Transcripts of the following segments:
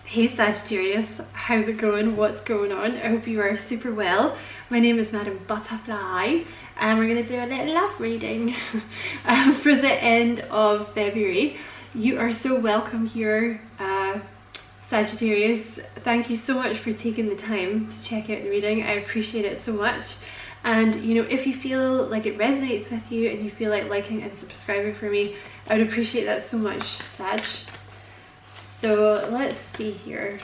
Hey Sagittarius, how's it going? What's going on? I hope you are super well. My name is Madam Butterfly and we're going to do a little love reading for the end of February. You are so welcome here, Sagittarius. Thank you so much for taking the time to check out the reading. I appreciate it so much. And you know, if you feel like it resonates with you and you feel like liking and subscribing for me, I would appreciate that so much, Sag. So let's see here.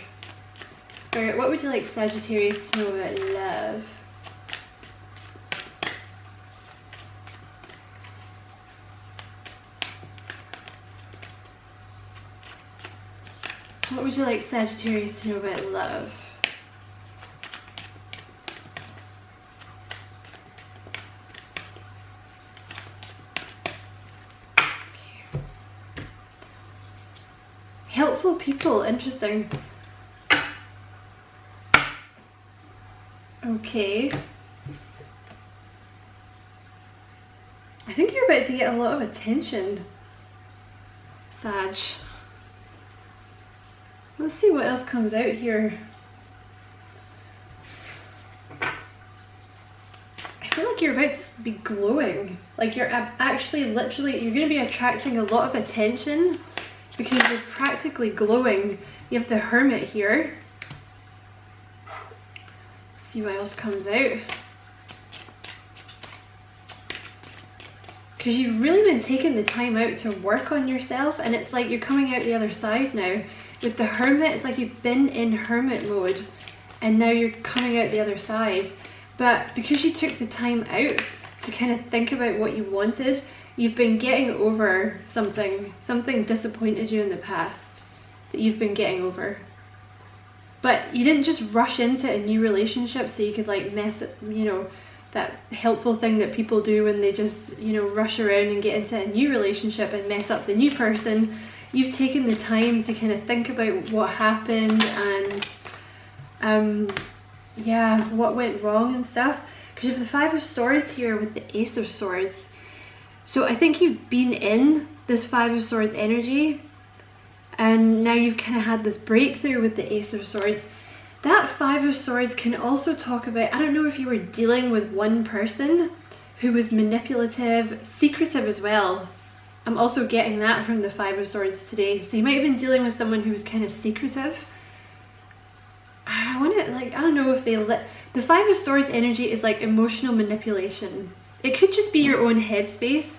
Spirit, what would you like Sagittarius to know about love? What would you like Sagittarius to know about love? Helpful people, interesting. Okay. I think you're about to get a lot of attention, Sag. Let's see what else comes out here. I feel like you're about to be glowing. Like you're actually literally, you're going to be attracting a lot of attention because you're practically glowing. You have the Hermit here. Let's see what else comes out. Because you've really been taking the time out to work on yourself, and it's like you're coming out the other side now. With the Hermit, it's like you've been in Hermit mode and now you're coming out the other side. But because you took the time out to kind of think about what you wanted, you've been getting over something. Something disappointed you in the past that you've been getting over. But you didn't just rush into a new relationship so you could like mess it, you know, that helpful thing that people do when they just, you know, rush around and get into a new relationship and mess up the new person. You've taken the time to kind of think about what happened and yeah, what went wrong and stuff. Because you have the Five of Swords here with the Ace of Swords. So I think you've been in this Five of Swords energy and now you've kind of had this breakthrough with the Ace of Swords. That Five of Swords can also talk about, I don't know if you were dealing with one person who was manipulative, secretive as well. I'm also getting that from the Five of Swords today. So you might have been dealing with someone who was kind of secretive. I want to, like, I don't know if they the Five of Swords energy is like emotional manipulation. It could just be your own headspace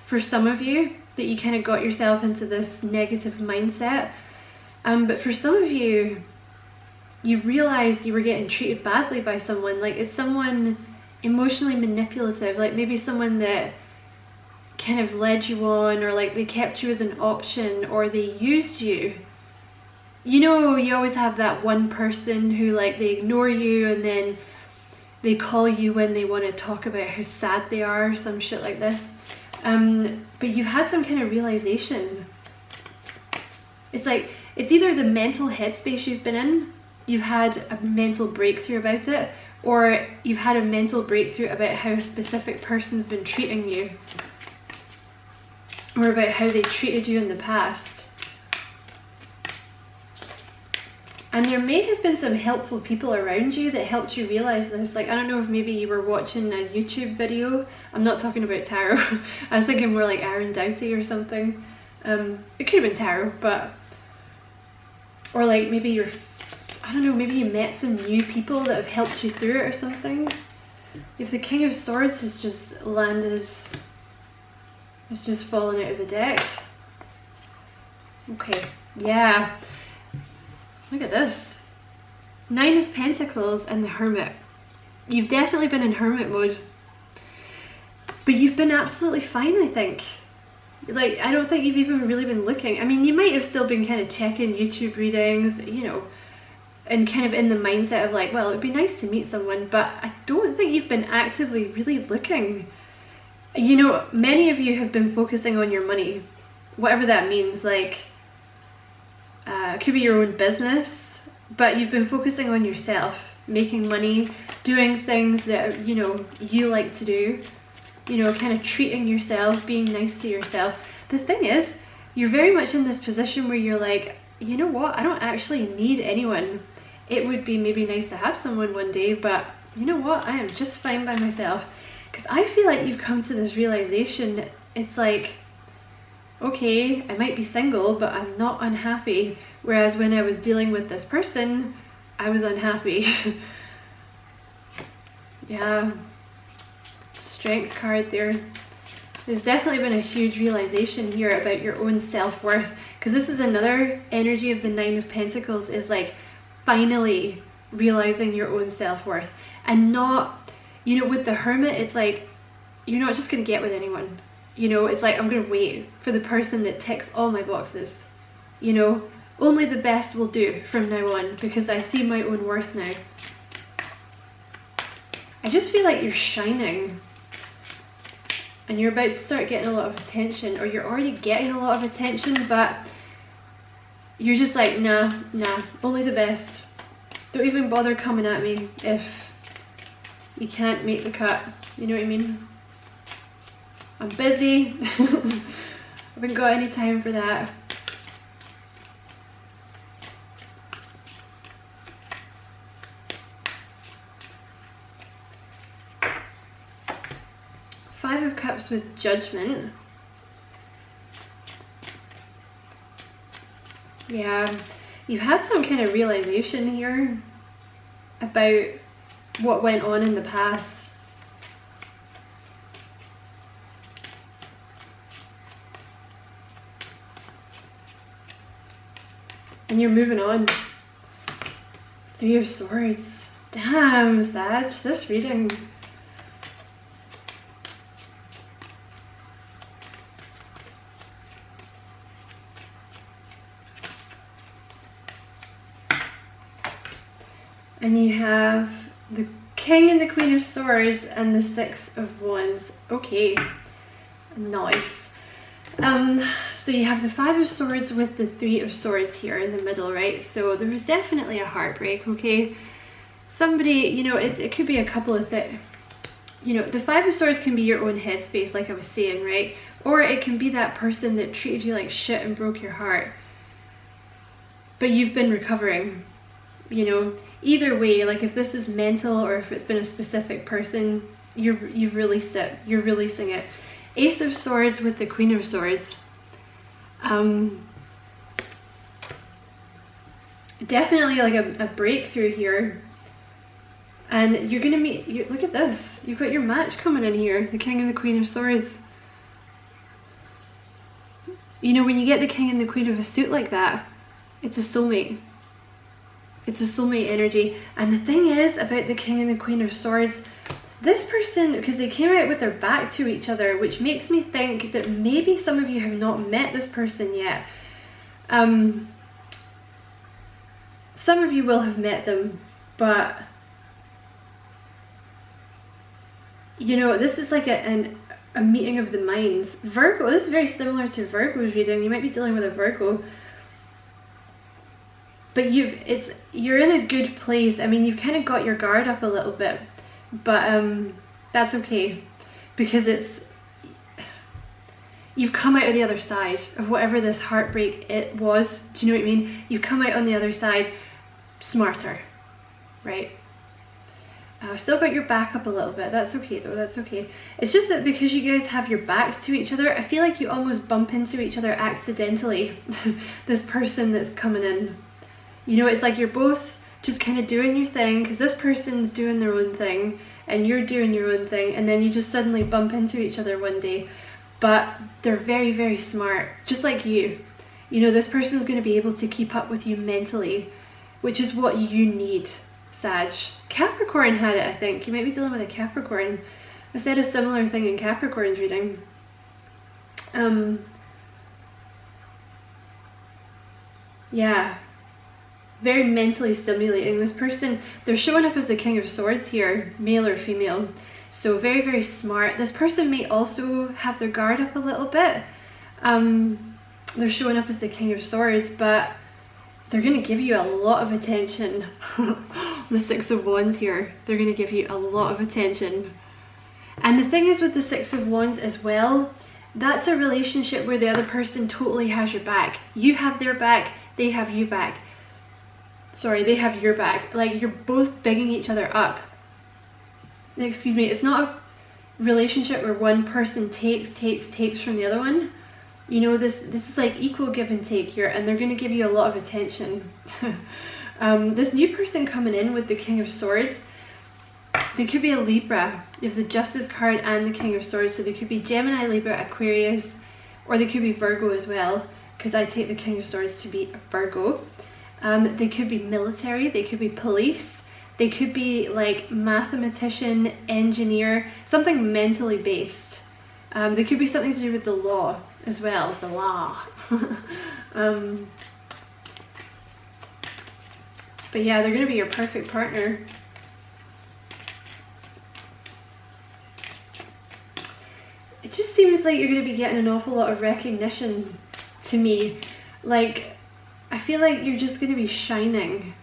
for some of you that you kind of got yourself into this negative mindset. But for some of you, you've realized you were getting treated badly by someone. Like it's someone emotionally manipulative, like maybe someone that kind of led you on, or like they kept you as an option, or they used you. You know, you always have that one person who like they ignore you and then they call you when they want to talk about how sad they are, some shit like this. But you've had some kind of realization. It's like, it's either the mental headspace you've been in, you've had a mental breakthrough about it, or you've had a mental breakthrough about how a specific person's been treating you, or about how they treated you in the past. And there may have been some helpful people around you that helped you realize this. Like, I don't know if maybe you were watching a YouTube video. I'm not talking about tarot. I was thinking more like Aaron Doughty or something. It could have been tarot, but... Or like maybe you're... I don't know, maybe you met some new people that have helped you through it or something. If the King of Swords has just landed... It's just fallen out of the deck. Okay, yeah. Look at this. Nine of Pentacles and the Hermit. You've definitely been in Hermit mode. But you've been absolutely fine, I think. Like, I don't think you've even really been looking. I mean, you might have still been kind of checking YouTube readings, you know, and kind of in the mindset of like, well, it'd be nice to meet someone, but I don't think you've been actively really looking. You know, many of you have been focusing on your money, whatever that means. Like, it could be your own business, but you've been focusing on yourself, making money, doing things that, you know, you like to do, you know, kind of treating yourself, being nice to yourself. The thing is, you're very much in this position where you're like, you know what, I don't actually need anyone. It would be maybe nice to have someone one day, but you know what, I am just fine by myself. Because I feel like you've come to this realization. It's like, okay, I might be single, but I'm not unhappy. Whereas when I was dealing with this person, I was unhappy. Yeah, Strength card there. There's definitely been a huge realization here about your own self-worth, because this is another energy of the Nine of Pentacles, is like finally realizing your own self-worth. And not, you know, with the Hermit, it's like you're not just gonna get with anyone. You know, it's like, I'm gonna wait for the person that ticks all my boxes. You know, only the best will do from now on, because I see my own worth now. I just feel like you're shining and you're about to start getting a lot of attention, or you're already getting a lot of attention, but you're just like, nah, only the best. Don't even bother coming at me if you can't make the cut. You know what I mean? I'm busy. I haven't got any time for that. Five of Cups with Judgment. Yeah, you've had some kind of realization here about what went on in the past. And you're moving on. Three of Swords. Damn, Sag, this reading. And you have the King and the Queen of Swords and the Six of Wands. Okay, nice. So you have the Five of Swords with the Three of Swords here in the middle, right? So there was definitely a heartbreak, okay? Somebody, you know, it could be a couple of things. You know, the Five of Swords can be your own headspace, like I was saying, right? Or it can be that person that treated you like shit and broke your heart. But you've been recovering, you know? Either way, like if this is mental or if it's been a specific person, you've released it. You're releasing it. Ace of Swords with the Queen of Swords. Definitely like a breakthrough here. And you're gonna meet, look at this. You've got your match coming in here, the King and the Queen of Swords. You know, when you get the King and the Queen of a suit like that, it's a soulmate. It's a soulmate energy. And the thing is about the King and the Queen of Swords, this person, because they came out with their back to each other, which makes me think that maybe some of you have not met this person yet. Some of you will have met them, but you know, this is like a meeting of the minds. Virgo, this is very similar to Virgo's reading. You might be dealing with a Virgo. But you're in a good place. I mean, you've kind of got your guard up a little bit, but that's okay, because you've come out of the other side of whatever this heartbreak it was. Do you know what I mean? You've come out on the other side smarter, right? Still got your back up a little bit. That's okay though, that's okay. It's just that because you guys have your backs to each other, I feel like you almost bump into each other accidentally. This person that's coming in. You know, it's like you're both just kind of doing your thing, because this person's doing their own thing and you're doing your own thing, and then you just suddenly bump into each other one day. But they're very, very smart, just like you. You know, this person's going to be able to keep up with you mentally, which is what you need, Sag. Capricorn had it, I think. You might be dealing with a Capricorn. I said a similar thing in Capricorn's reading. Yeah. Very mentally stimulating. This person, they're showing up as the King of Swords here, male or female. So very, very smart. This person may also have their guard up a little bit. They're showing up as the King of Swords, but they're going to give you a lot of attention. The Six of Wands here, they're going to give you a lot of attention. And the thing is with the Six of Wands as well, that's a relationship where the other person totally has your back. You have their back, they have you back. Sorry, they have your back. Like, you're both bigging each other up. Excuse me, it's not a relationship where one person takes from the other one. You know, this is like equal give and take here, and they're going to give you a lot of attention. This new person coming in with the King of Swords, they could be a Libra. You have the Justice card and the King of Swords, so they could be Gemini, Libra, Aquarius, or they could be Virgo as well, because I take the King of Swords to be a Virgo. They could be military, they could be police, they could be like mathematician, engineer, something mentally based. They could be something to do with the law as well, the law. But yeah, they're going to be your perfect partner. It just seems like you're going to be getting an awful lot of recognition to me. Like, I feel like you're just going to be shining.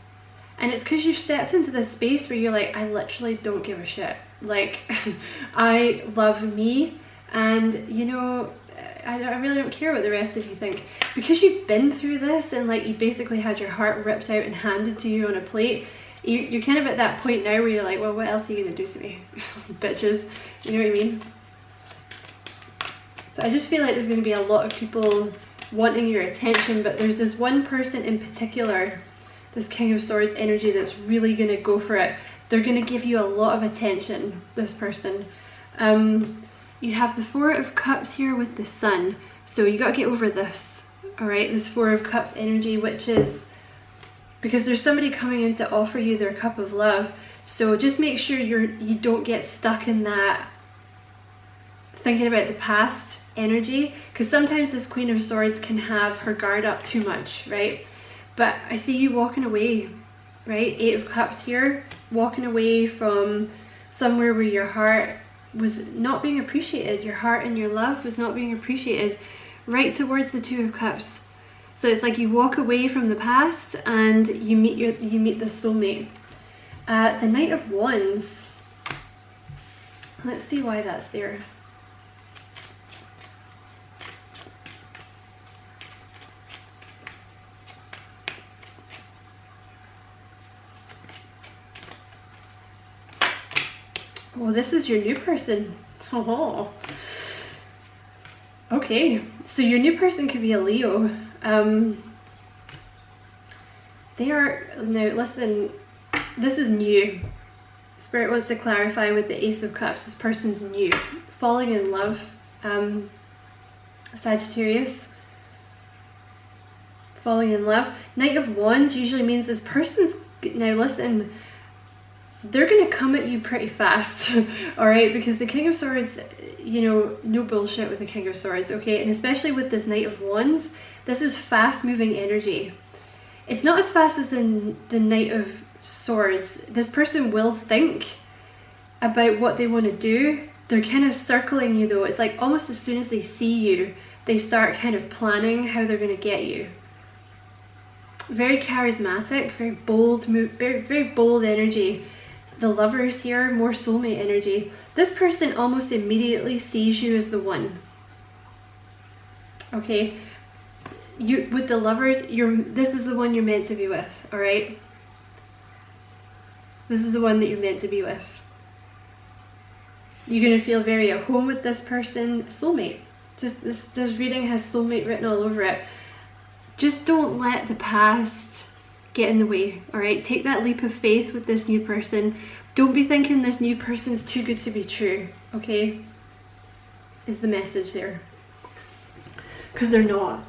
And it's because you've stepped into this space where you're like, I literally don't give a shit. Like, I love me, and you know, I really don't care what the rest of you think. Because you've been through this, and like, you basically had your heart ripped out and handed to you on a plate, you're kind of at that point now where you're like, well, what else are you going to do to me? Bitches, you know what I mean? So I just feel like there's going to be a lot of people wanting your attention, but there's this one person in particular, this King of Swords energy, that's really going to go for it. They're going to give you a lot of attention, this person. You have the Four of Cups here with the Sun, so you got to get over this, alright? This Four of Cups energy, which is because there's somebody coming in to offer you their cup of love, so just make sure you don't get stuck in that thinking about the past energy, because sometimes this Queen of Swords can have her guard up too much, right? But I see you walking away, right? Eight of Cups here, walking away from somewhere where your heart was not being appreciated. Your heart and your love was not being appreciated, right towards the Two of Cups. So it's like you walk away from the past and you meet the soulmate. The Knight of Wands. Let's see why that's there. Oh, this is your new person. Oh. Okay, so your new person could be a Leo. They are, now listen, this is new. Spirit wants to clarify with the Ace of Cups, this person's new. Falling in love, Sagittarius. Falling in love. Knight of Wands usually means this person's, now listen, they're going to come at you pretty fast, alright? Because the King of Swords, you know, no bullshit with the King of Swords, okay? And especially with this Knight of Wands, this is fast moving energy. It's not as fast as the Knight of Swords. This person will think about what they want to do. They're kind of circling you though. It's like almost as soon as they see you, they start kind of planning how they're going to get you. Very charismatic, very bold, very bold energy. The Lovers here, more soulmate energy. This person almost immediately sees you as the one. Okay, you with the Lovers, this is the one you're meant to be with, all right? This is the one that you're meant to be with. You're gonna feel very at home with this person. Soulmate. Just this reading has soulmate written all over it. Just don't let the past get in the way, all right? Take that leap of faith with this new person. Don't be thinking this new person's too good to be true, okay? Is the message there. Because they're not.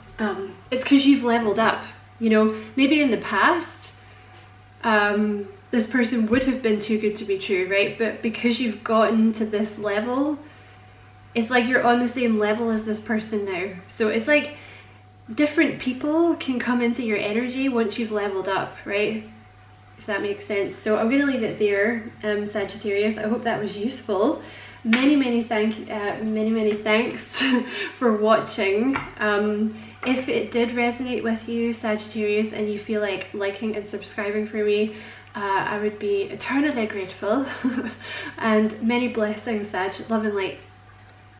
It's because you've leveled up, you know? Maybe in the past, this person would have been too good to be true, right? But because you've gotten to this level, it's like you're on the same level as this person now. So it's like different people can come into your energy once you've leveled up, right? If that makes sense. So I'm going to leave it there, Sagittarius. I hope that was useful. Many thanks for watching. If it did resonate with you, Sagittarius, and you feel like liking and subscribing for me, I would be eternally grateful. And many blessings, Sag. Love and light.